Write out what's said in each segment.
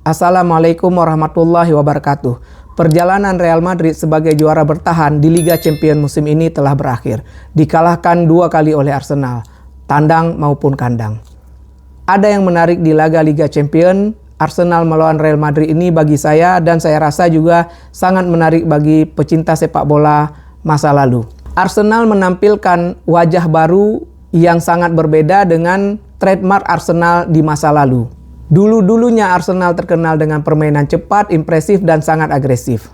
Assalamualaikum warahmatullahi wabarakatuh. Perjalanan Real Madrid sebagai juara bertahan di Liga Champions musim ini telah berakhir. Dikalahkan 2 kali oleh Arsenal, tandang maupun kandang. Ada yang menarik di laga Liga Champions, Arsenal melawan Real Madrid ini bagi saya dan saya rasa juga sangat menarik bagi pecinta sepak bola masa lalu. Arsenal menampilkan wajah baru yang sangat berbeda dengan trademark Arsenal di masa lalu. Dulu-dulunya Arsenal terkenal dengan permainan cepat, impresif, dan sangat agresif.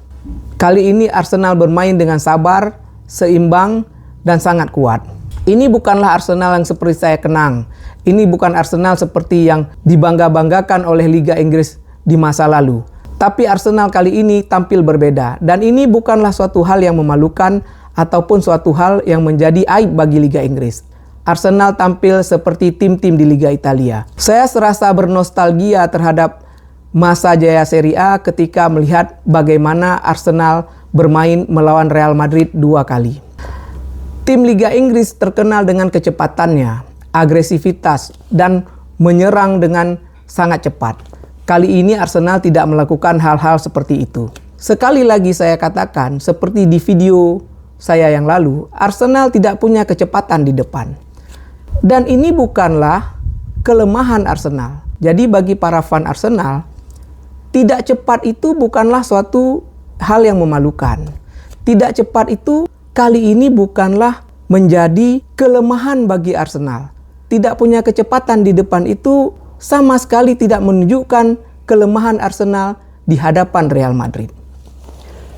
Kali ini Arsenal bermain dengan sabar, seimbang, dan sangat kuat. Ini bukanlah Arsenal yang seperti saya kenang. Ini bukan Arsenal seperti yang dibangga-banggakan oleh Liga Inggris di masa lalu. Tapi Arsenal kali ini tampil berbeda. Dan ini bukanlah suatu hal yang memalukan ataupun suatu hal yang menjadi aib bagi Liga Inggris. Arsenal tampil seperti tim-tim di Liga Italia. Saya serasa bernostalgia terhadap masa jaya Serie A ketika melihat bagaimana Arsenal bermain melawan Real Madrid 2 kali. Tim Liga Inggris terkenal dengan kecepatannya, agresivitas, dan menyerang dengan sangat cepat. Kali ini Arsenal tidak melakukan hal-hal seperti itu. Sekali lagi saya katakan, seperti di video saya yang lalu, Arsenal tidak punya kecepatan di depan. Dan ini bukanlah kelemahan Arsenal. Jadi bagi para fan Arsenal, tidak cepat itu bukanlah suatu hal yang memalukan. Tidak cepat itu kali ini bukanlah menjadi kelemahan bagi Arsenal. Tidak punya kecepatan di depan itu sama sekali tidak menunjukkan kelemahan Arsenal di hadapan Real Madrid.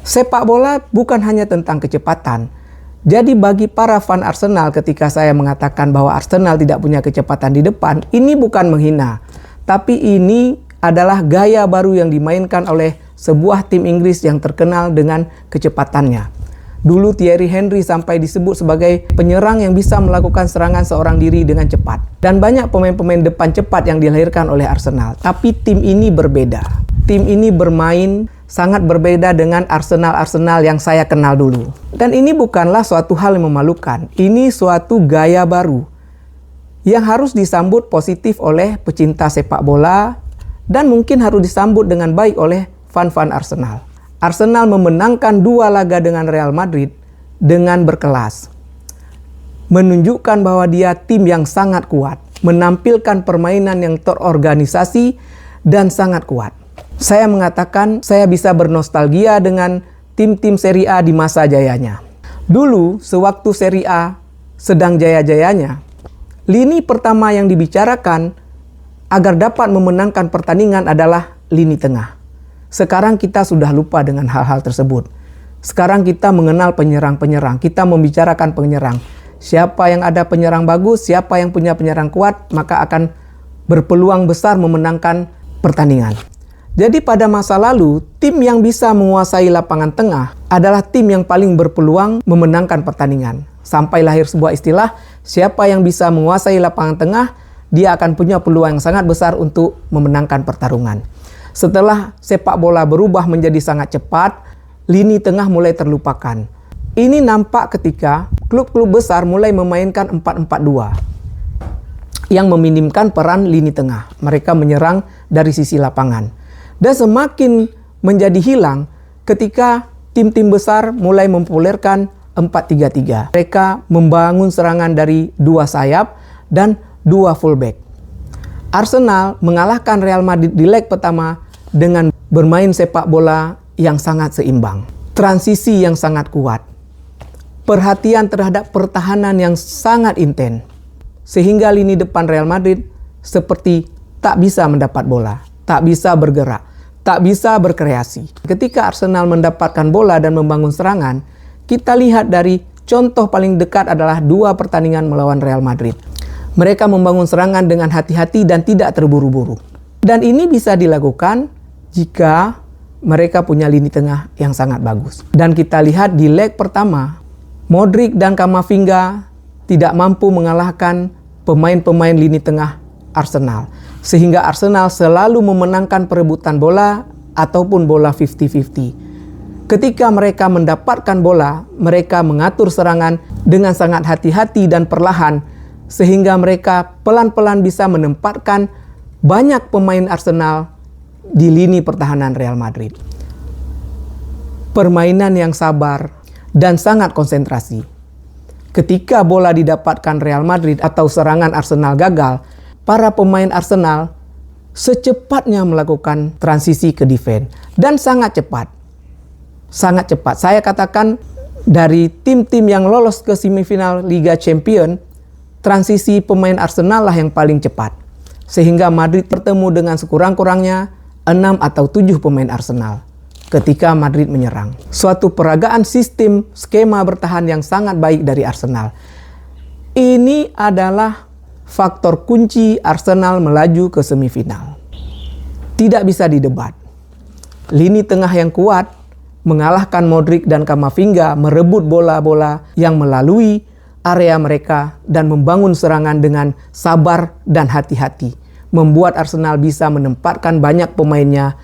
Sepak bola bukan hanya tentang kecepatan. Jadi bagi para fan Arsenal ketika saya mengatakan bahwa Arsenal tidak punya kecepatan di depan, ini bukan menghina. Tapi ini adalah gaya baru yang dimainkan oleh sebuah tim Inggris yang terkenal dengan kecepatannya. Dulu Thierry Henry sampai disebut sebagai penyerang yang bisa melakukan serangan seorang diri dengan cepat. Dan banyak pemain-pemain depan cepat yang dilahirkan oleh Arsenal. Tapi tim ini berbeda. Tim ini bermain sangat berbeda dengan Arsenal yang saya kenal dulu. Dan ini bukanlah suatu hal yang memalukan. Ini suatu gaya baru yang harus disambut positif oleh pecinta sepak bola dan mungkin harus disambut dengan baik oleh fan-fan Arsenal. Arsenal memenangkan 2 laga dengan Real Madrid dengan berkelas. Menunjukkan bahwa dia tim yang sangat kuat, menampilkan permainan yang terorganisasi dan sangat kuat. Saya mengatakan saya bisa bernostalgia dengan tim-tim Serie A di masa jayanya. Dulu, sewaktu Serie A sedang jaya-jayanya, lini pertama yang dibicarakan agar dapat memenangkan pertandingan adalah lini tengah. Sekarang kita sudah lupa dengan hal-hal tersebut. Sekarang kita mengenal penyerang-penyerang. Kita membicarakan penyerang. Siapa yang ada penyerang bagus, siapa yang punya penyerang kuat, maka akan berpeluang besar memenangkan pertandingan. Jadi pada masa lalu, tim yang bisa menguasai lapangan tengah adalah tim yang paling berpeluang memenangkan pertandingan. Sampai lahir sebuah istilah, siapa yang bisa menguasai lapangan tengah, dia akan punya peluang yang sangat besar untuk memenangkan pertarungan. Setelah sepak bola berubah menjadi sangat cepat, lini tengah mulai terlupakan. Ini nampak ketika klub-klub besar mulai memainkan 4-4-2 yang meminimkan peran lini tengah. Mereka menyerang dari sisi lapangan. Dan semakin menjadi hilang ketika tim-tim besar mulai mempopulerkan 4-3-3. Mereka membangun serangan dari 2 sayap dan 2 fullback. Arsenal mengalahkan Real Madrid di leg pertama dengan bermain sepak bola yang sangat seimbang. Transisi yang sangat kuat. Perhatian terhadap pertahanan yang sangat intens. Sehingga lini depan Real Madrid seperti tak bisa mendapat bola, tak bisa bergerak, tak bisa berkreasi. Ketika Arsenal mendapatkan bola dan membangun serangan, kita lihat dari contoh paling dekat adalah 2 pertandingan melawan Real Madrid. Mereka membangun serangan dengan hati-hati dan tidak terburu-buru. Dan ini bisa dilakukan jika mereka punya lini tengah yang sangat bagus. Dan kita lihat di leg pertama, Modric dan Camavinga tidak mampu mengalahkan pemain-pemain lini tengah Arsenal. Sehingga Arsenal selalu memenangkan perebutan bola ataupun bola 50-50. Ketika mereka mendapatkan bola, mereka mengatur serangan dengan sangat hati-hati dan perlahan, sehingga mereka pelan-pelan bisa menempatkan banyak pemain Arsenal di lini pertahanan Real Madrid. Permainan yang sabar dan sangat konsentrasi. Ketika bola didapatkan Real Madrid atau serangan Arsenal gagal, para pemain Arsenal secepatnya melakukan transisi ke defense dan sangat cepat. Sangat cepat. Saya katakan dari tim-tim yang lolos ke semifinal Liga Champions, transisi pemain Arsenal lah yang paling cepat. Sehingga Madrid bertemu dengan sekurang-kurangnya 6 atau 7 pemain Arsenal ketika Madrid menyerang. Suatu peragaan sistem skema bertahan yang sangat baik dari Arsenal. Ini adalah faktor kunci Arsenal melaju ke semifinal. Tidak bisa didebat. Lini tengah yang kuat mengalahkan Modric dan Camavinga merebut bola-bola yang melalui area mereka dan membangun serangan dengan sabar dan hati-hati. Membuat Arsenal bisa menempatkan banyak pemainnya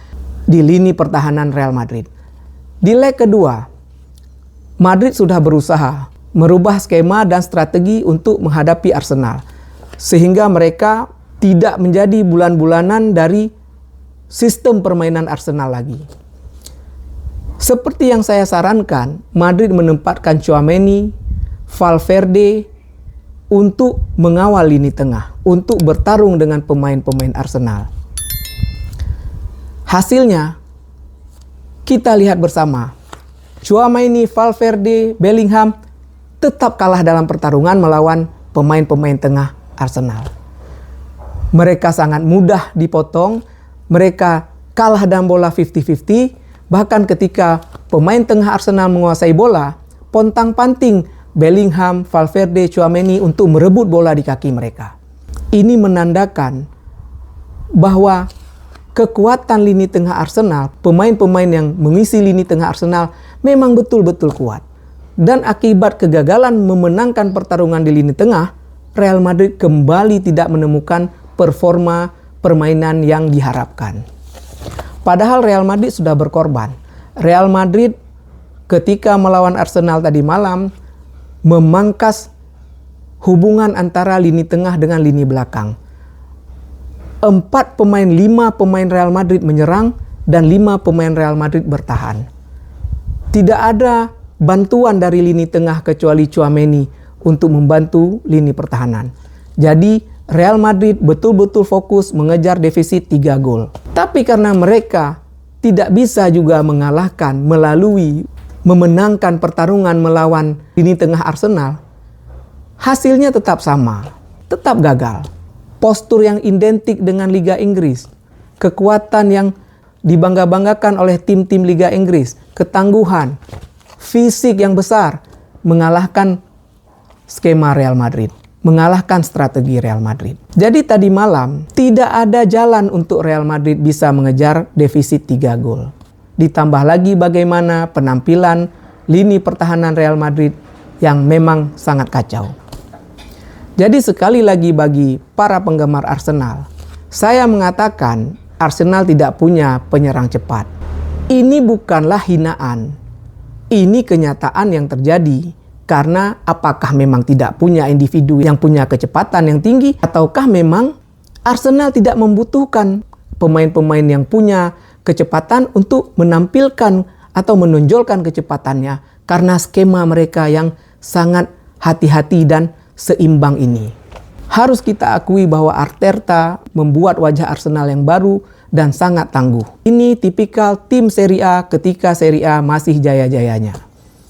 di lini pertahanan Real Madrid. Di leg kedua, Madrid sudah berusaha merubah skema dan strategi untuk menghadapi Arsenal. Sehingga mereka tidak menjadi bulan-bulanan dari sistem permainan Arsenal lagi. Seperti yang saya sarankan, Madrid menempatkan Tchouaméni, Valverde untuk mengawal lini tengah, untuk bertarung dengan pemain-pemain Arsenal. Hasilnya, kita lihat bersama. Tchouaméni, Valverde, Bellingham tetap kalah dalam pertarungan melawan pemain-pemain tengah Arsenal. Mereka sangat mudah dipotong, mereka kalah dalam bola 50-50, bahkan ketika pemain tengah Arsenal menguasai bola, pontang-panting Bellingham, Valverde, Tchouaméni untuk merebut bola di kaki mereka. Ini menandakan bahwa kekuatan lini tengah Arsenal, pemain-pemain yang mengisi lini tengah Arsenal memang betul-betul kuat. Dan akibat kegagalan memenangkan pertarungan di lini tengah, Real Madrid kembali tidak menemukan performa permainan yang diharapkan. Padahal Real Madrid sudah berkorban. Real Madrid ketika melawan Arsenal tadi malam memangkas hubungan antara lini tengah dengan lini belakang. 5 pemain Real Madrid menyerang dan 5 pemain Real Madrid bertahan. Tidak ada bantuan dari lini tengah kecuali Tchouaméni untuk membantu lini pertahanan. Jadi Real Madrid betul-betul fokus mengejar defisit 3 gol. Tapi karena mereka tidak bisa juga mengalahkan melalui memenangkan pertarungan melawan lini tengah Arsenal, hasilnya tetap sama, tetap gagal. Postur yang identik dengan Liga Inggris, kekuatan yang dibangga-banggakan oleh tim-tim Liga Inggris, ketangguhan, fisik yang besar, mengalahkan skema Real Madrid, mengalahkan strategi Real Madrid. Jadi tadi malam tidak ada jalan untuk Real Madrid bisa mengejar defisit 3 gol. Ditambah lagi bagaimana penampilan lini pertahanan Real Madrid yang memang sangat kacau. Jadi sekali lagi bagi para penggemar Arsenal, saya mengatakan Arsenal tidak punya penyerang cepat. Ini bukanlah hinaan. Ini kenyataan yang terjadi. Karena apakah memang tidak punya individu yang punya kecepatan yang tinggi, ataukah memang Arsenal tidak membutuhkan pemain-pemain yang punya kecepatan untuk menampilkan atau menonjolkan kecepatannya karena skema mereka yang sangat hati-hati dan seimbang ini. Harus kita akui bahwa Arteta membuat wajah Arsenal yang baru dan sangat tangguh. Ini tipikal tim Serie A ketika Serie A masih jaya-jayanya.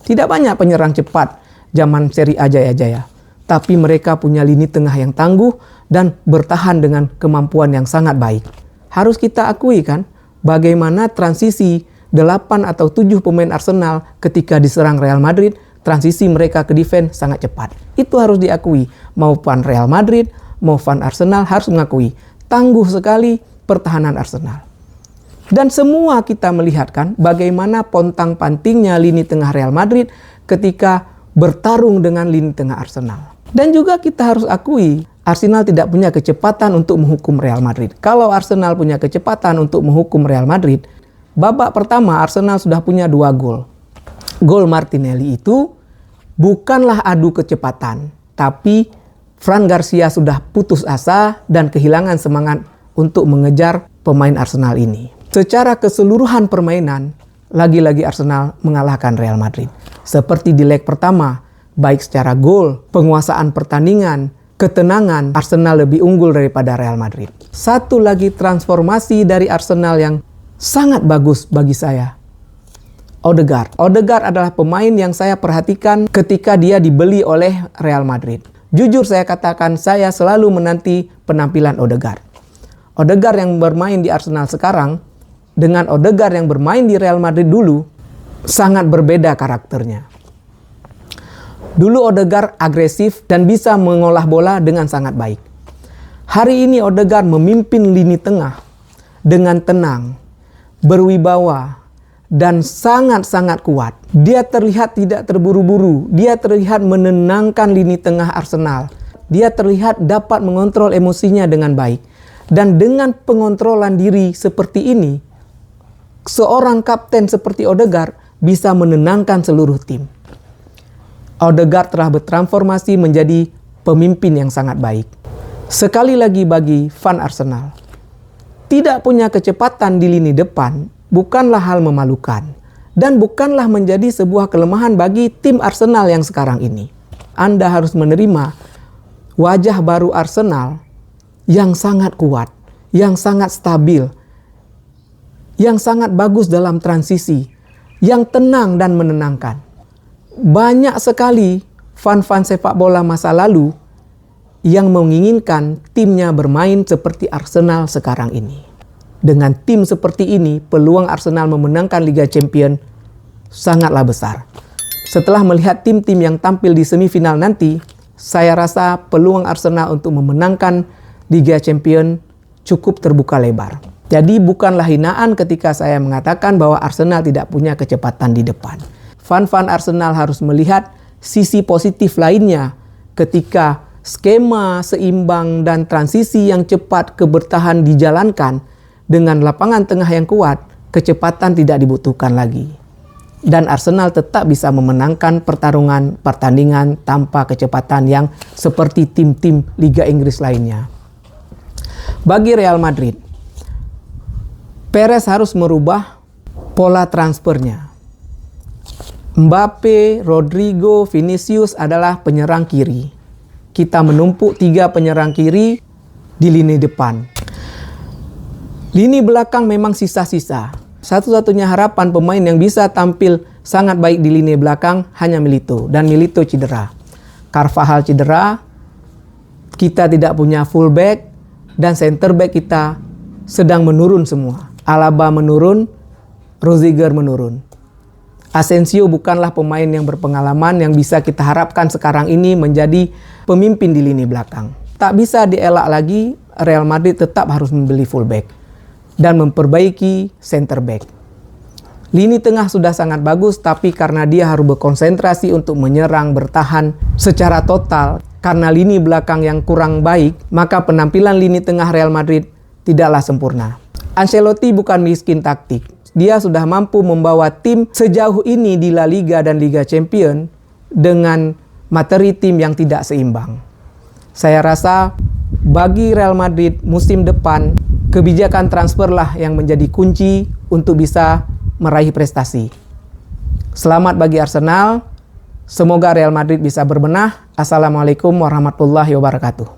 Tidak banyak penyerang cepat zaman Serie A jaya-jaya, tapi mereka punya lini tengah yang tangguh dan bertahan dengan kemampuan yang sangat baik. Harus kita akui kan, bagaimana transisi 8 atau 7 pemain Arsenal ketika diserang Real Madrid, transisi mereka ke defense sangat cepat. Itu harus diakui. Mau fan Real Madrid, mau fan Arsenal harus mengakui. Tangguh sekali pertahanan Arsenal. Dan semua kita melihat kan bagaimana pontang-pantingnya lini tengah Real Madrid ketika bertarung dengan lini tengah Arsenal. Dan juga kita harus akui, Arsenal tidak punya kecepatan untuk menghukum Real Madrid. Kalau Arsenal punya kecepatan untuk menghukum Real Madrid, babak pertama Arsenal sudah punya 2 gol. Gol Martinelli itu bukanlah adu kecepatan, tapi Fran Garcia sudah putus asa dan kehilangan semangat untuk mengejar pemain Arsenal ini. Secara keseluruhan permainan, lagi-lagi Arsenal mengalahkan Real Madrid. Seperti di leg pertama, baik secara gol, penguasaan pertandingan, ketenangan, Arsenal lebih unggul daripada Real Madrid. Satu lagi transformasi dari Arsenal yang sangat bagus bagi saya, Odegaard. Odegaard adalah pemain yang saya perhatikan ketika dia dibeli oleh Real Madrid. Jujur saya katakan, saya selalu menanti penampilan Odegaard. Odegaard yang bermain di Arsenal sekarang dengan Odegaard yang bermain di Real Madrid dulu sangat berbeda karakternya. Dulu Odegaard agresif dan bisa mengolah bola dengan sangat baik. Hari ini Odegaard memimpin lini tengah dengan tenang, berwibawa, dan sangat-sangat kuat. Dia terlihat tidak terburu-buru, dia terlihat menenangkan lini tengah Arsenal. Dia terlihat dapat mengontrol emosinya dengan baik. Dan dengan pengontrolan diri seperti ini, seorang kapten seperti Odegaard bisa menenangkan seluruh tim. Odegaard telah bertransformasi menjadi pemimpin yang sangat baik. Sekali lagi bagi fan Arsenal, tidak punya kecepatan di lini depan bukanlah hal memalukan dan bukanlah menjadi sebuah kelemahan bagi tim Arsenal yang sekarang ini. Anda harus menerima wajah baru Arsenal yang sangat kuat, yang sangat stabil, yang sangat bagus dalam transisi, yang tenang dan menenangkan. Banyak sekali fan-fan sepak bola masa lalu yang menginginkan timnya bermain seperti Arsenal sekarang ini. Dengan tim seperti ini, peluang Arsenal memenangkan Liga Champions sangatlah besar. Setelah melihat tim-tim yang tampil di semifinal nanti, saya rasa peluang Arsenal untuk memenangkan Liga Champions cukup terbuka lebar. Jadi bukanlah hinaan ketika saya mengatakan bahwa Arsenal tidak punya kecepatan di depan. Fan-fan Arsenal harus melihat sisi positif lainnya ketika skema seimbang dan transisi yang cepat kebertahan dijalankan dengan lapangan tengah yang kuat, kecepatan tidak dibutuhkan lagi. Dan Arsenal tetap bisa memenangkan pertandingan tanpa kecepatan yang seperti tim-tim Liga Inggris lainnya. Bagi Real Madrid, Perez harus merubah pola transfernya. Mbappe, Rodrigo, Vinicius adalah penyerang kiri. Kita menumpuk 3 penyerang kiri di lini depan. Lini belakang memang sisa-sisa. Satu-satunya harapan pemain yang bisa tampil sangat baik di lini belakang hanya Milito. Dan Milito cedera. Carvajal cedera. Kita tidak punya fullback. Dan center back kita sedang menurun semua. Alaba menurun. Rudiger menurun. Asensio bukanlah pemain yang berpengalaman yang bisa kita harapkan sekarang ini menjadi pemimpin di lini belakang. Tak bisa dielak lagi, Real Madrid tetap harus membeli fullback dan memperbaiki center back. Lini tengah sudah sangat bagus, tapi karena dia harus berkonsentrasi untuk menyerang bertahan secara total, karena lini belakang yang kurang baik, maka penampilan lini tengah Real Madrid tidaklah sempurna. Ancelotti bukan miskin taktik. Dia sudah mampu membawa tim sejauh ini di La Liga dan Liga Champions dengan materi tim yang tidak seimbang. Saya rasa bagi Real Madrid musim depan, kebijakan transferlah yang menjadi kunci untuk bisa meraih prestasi. Selamat bagi Arsenal. Semoga Real Madrid bisa berbenah. Assalamualaikum warahmatullahi wabarakatuh.